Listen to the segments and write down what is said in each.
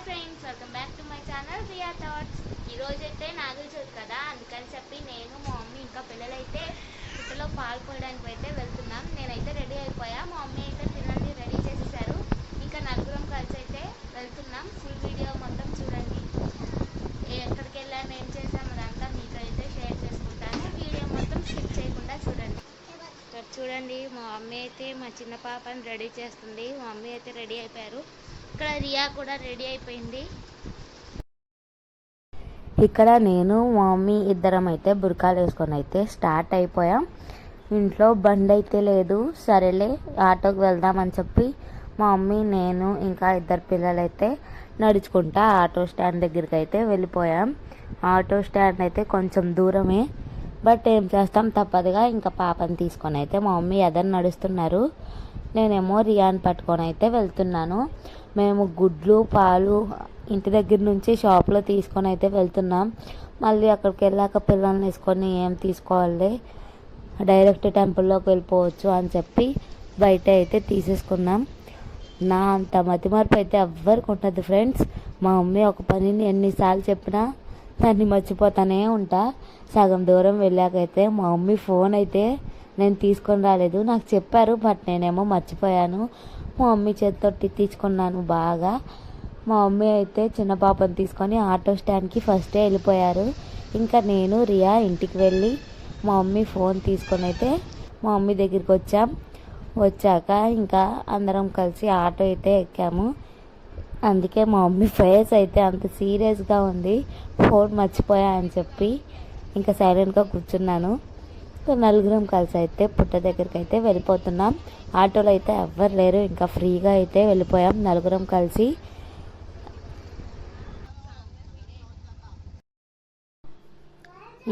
Friends, welcome back to my channel Riya thoughts. ఈరోజైతే నాగుల చవితి కదా, అందుకని చెప్పి నేను మా మమ్మీ ఇంకా పిల్లలైతే పుట్టలో పాలు పోయడానికి అయితే వెళ్తున్నాం. నేనైతే రెడీ అయిపోయా, మా మమ్మీ అయితే పిల్లల్ని రెడీ చేసేసారు. ఇంకా నలుగురం కలిసి అయితే వెళ్తున్నాం. ఫుల్ వీడియో మొత్తం చూడండి. ఎక్కడికి వెళ్ళాము, ఏం చేసాము అదంతా మీతో అయితే షేర్ చేసుకుంటాను. వీడియో మొత్తం స్కిప్ చేయకుండా చూడండి. చూడండి, మా మమ్మీ అయితే మా చిన్న పాపని రెడీ చేస్తుంది. మా మమ్మీ అయితే రెడీ అయిపోయారు. ఇక్కడ రియా కూడా రెడీ అయిపోయింది. ఇక్కడ నేను మా మమ్మీ ఇద్దరం అయితే బురకాలు వేసుకొని అయితే స్టార్ట్ అయిపోయాం. ఇంట్లో బండి అయితే లేదు, సరేలే ఆటోకి వెళ్దామని చెప్పి మా మమ్మీ, నేను ఇంకా ఇద్దరు పిల్లలైతే నడుచుకుంటా ఆటో స్టాండ్ దగ్గరికి అయితే వెళ్ళిపోయాం. ఆటో స్టాండ్ అయితే కొంచెం దూరమే, బట్ ఏం చేస్తాం, తప్పదుగా ఇంకా పాపని తీసుకొని అయితే మా మమ్మీ ఎదరు నడుస్తున్నారు. నేనేమో రియాని పట్టుకొని అయితే వెళ్తున్నాను. మేము గుడ్లు పాలు ఇంటి దగ్గర నుంచి షాప్లో తీసుకొని అయితే వెళ్తున్నాం. మళ్ళీ అక్కడికి వెళ్ళాక పిల్లల్ని వేసుకొని ఏం తీసుకోవాలి, డైరెక్ట్ టెంపుల్లోకి వెళ్ళిపోవచ్చు అని చెప్పి బయట అయితే తీసేసుకున్నాం. నా అంత మతిమరుపు అయితే ఎవ్వరికి ఉంటుంది ఫ్రెండ్స్. మా మమ్మీ ఒక పనిని ఎన్నిసార్లు చెప్పినా దాన్ని మర్చిపోతానే ఉంటా. సగం దూరం వెళ్ళాకైతే మా మమ్మీ ఫోన్ అయితే నేను తీసుకొని రాలేదు, నాకు చెప్పారు, బట్ నేనేమో మర్చిపోయాను. మా మమ్మీ చేతితో తీసుకున్నాను బాగా. మా మమ్మీ అయితే చిన్న పాపను తీసుకొని ఆటో స్టాండ్కి ఫస్టే వెళ్ళిపోయారు. ఇంకా నేను రియా ఇంటికి వెళ్ళి మా మమ్మీ ఫోన్ తీసుకొని అయితే మా మమ్మీ దగ్గరికి వచ్చాక ఇంకా అందరం కలిసి ఆటో అయితే ఎక్కాము. అందుకే మా మమ్మీ ఫేస్ అయితే అంత సీరియస్గా ఉంది, ఫోన్ మర్చిపోయా అని చెప్పి. ఇంకా సైలెంట్గా కూర్చున్నాను. నలుగురం కలిసి అయితే పుట్ట దగ్గరికి అయితే వెళ్ళిపోతున్నాం. ఆటోలో అయితే ఎవ్వరు లేరు, ఇంకా ఫ్రీగా అయితే వెళ్ళిపోయాం నలుగురం కలిసి.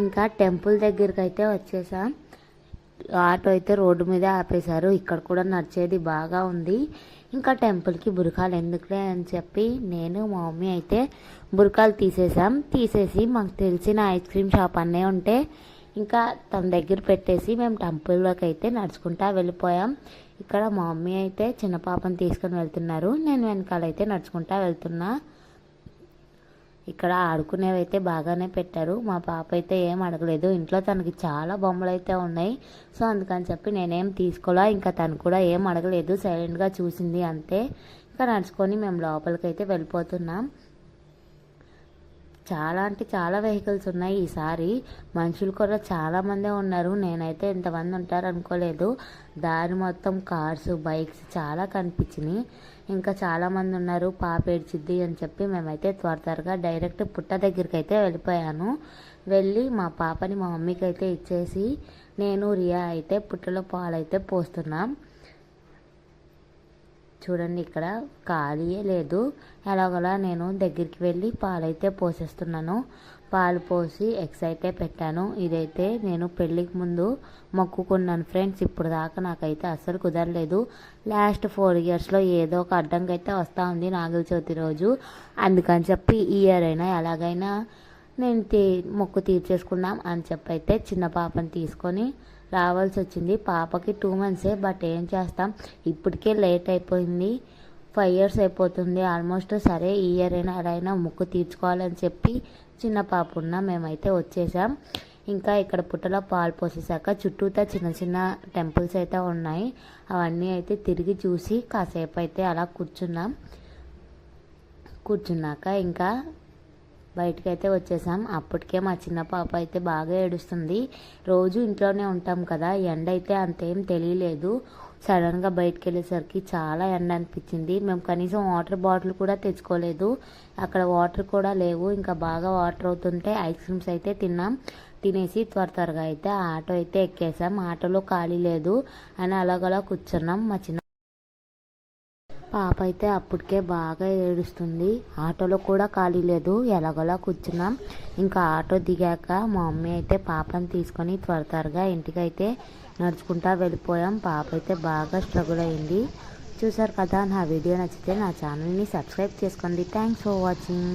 ఇంకా టెంపుల్ దగ్గరికి అయితే వచ్చేసాం. ఆటో అయితే రోడ్డు మీద ఆపేశారు. ఇక్కడ కూడా నడిచేది బాగా ఉంది. ఇంకా టెంపుల్కి బురకాలు ఎందుకులే అని చెప్పి నేను మా మమ్మీ అయితే బురకాలు తీసేసి మాకు తెలిసిన ఐస్ క్రీమ్ షాప్ అన్నీ ఉంటే ఇంకా తన దగ్గర పెట్టేసి మేము టెంపుల్లోకి అయితే నడుచుకుంటా వెళ్ళిపోయాం. ఇక్కడ మా మమ్మీ అయితే చిన్న పాపను తీసుకొని వెళ్తున్నారు, నేను వెనకాలైతే నడుచుకుంటా వెళ్తున్నా. ఇక్కడ ఆడుకునేవి అయితే బాగానే పెట్టారు. మా పాప అయితే ఏం అడగలేదు, ఇంట్లో తనకి చాలా బొమ్మలు అయితే ఉన్నాయి. సో అందుకని చెప్పి నేనేం తీసుకోలే. ఇంకా తను కూడా ఏం అడగలేదు, సైలెంట్గా చూసింది అంతే. ఇంకా నడుచుకొని మేము లోపలికి అయితే వెళ్ళిపోతున్నాం. చాలా అంటే చాలా వెహికల్స్ ఉన్నాయి ఈసారి. మనుషులు కూడా చాలామందే ఉన్నారు. నేనైతే ఇంతమంది ఉంటారు అనుకోలేదు. దారి మొత్తం కార్స్, బైక్స్ చాలా కనిపించినాయి. ఇంకా చాలామంది ఉన్నారు. పాప ఏడ్చిద్ది అని చెప్పి మేమైతే త్వరగా డైరెక్ట్ పుట్ట దగ్గరికి అయితే వెళ్ళిపోయాను. వెళ్ళి మా పాపని మా మమ్మీకి అయితే ఇచ్చేసి నేను రియా అయితే పుట్టలో పాలు అయితే పోస్తున్నాం. చూడండి, ఇక్కడ ఖాళీయే లేదు. ఎలాగోలా నేను దగ్గరికి వెళ్ళి పాలైతే పోసేస్తున్నాను. పాలు పోసి ఎగ్స్ అయితే పెట్టాను. ఇదైతే నేను పెళ్ళికి ముందు మొక్కుకున్నాను ఫ్రెండ్స్. ఇప్పుడు దాకా నాకైతే అస్సలు కుదరలేదు. లాస్ట్ 4 ఇయర్స్లో ఏదో ఒక అడ్డంకి అయితే వస్తూ ఉంది నాగుల చవితి రోజు. అందుకని చెప్పి ఈ ఇయర్ అయినా ఎలాగైనా నేను మొక్కు తీర్చేసుకున్నాం అని చెప్పి అయితే చిన్న పాపని తీసుకొని రావాల్సి వచ్చింది. పాపకి 2 months, బట్ ఏం చేస్తాం, ఇప్పటికే లేట్ అయిపోయింది. 5 years అయిపోతుంది ఆల్మోస్ట్. సరే ఈ ఇయర్ అయినా ఎలా అయినా మొక్కు తీర్చుకోవాలని చెప్పి చిన్న పాప ఉన్న మేమైతే వచ్చేసాం. ఇంకా ఇక్కడ పుట్టలో పాలు పోసేసాక చుట్టూతా చిన్న చిన్న టెంపుల్స్ అయితే ఉన్నాయి. అవన్నీ అయితే తిరిగి చూసి కాసేపు అయితే అలా కూర్చున్నాక ఇంకా బయటకు అయితే వచ్చేసాం. అప్పటికే మా చిన్న పాప అయితే బాగా ఏడుస్తుంది. రోజు ఇంట్లోనే ఉంటాం కదా, ఎండ అయితే అంతేం తెలియలేదు. సడన్గా బయటకు వెళ్ళేసరికి చాలా ఎండ అనిపించింది. మేము కనీసం వాటర్ బాటిల్ కూడా తెచ్చుకోలేదు, అక్కడ వాటర్ కూడా లేవు. ఇంకా బాగా వాటర్ అవుతుంటే ఐస్ క్రీమ్స్ అయితే తినేసి త్వరగా అయితే ఆటో అయితే ఎక్కేసాం. ఆటోలో ఖాళీ లేదు అని అలాగలా కూర్చున్నాం. మా చిన్న పాప అయితే అప్పటికే బాగా ఏడుస్తుంది. ఆటోలో కూడా ఖాళీ లేదు, ఎలాగోలా కూర్చున్నాం. ఇంకా ఆటో దిగాక మా మమ్మీ అయితే పాపని తీసుకొని త్వరగా ఇంటికైతే నడుచుకుంటా వెళ్ళిపోయాం. పాప అయితే బాగా స్ట్రగుల్ అయింది. చూసారు కదా, నా వీడియో నచ్చితే నా ఛానల్ని సబ్స్క్రైబ్ చేసుకోండి. Thanks for watching.